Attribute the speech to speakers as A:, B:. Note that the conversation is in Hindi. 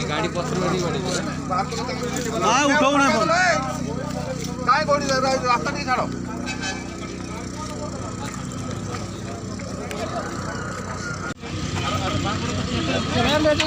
A: गाड़ी पत्र
B: हाँ उठाऊ ना
C: काय कोणी रास्ता नहीं छाड़ो
D: बैठे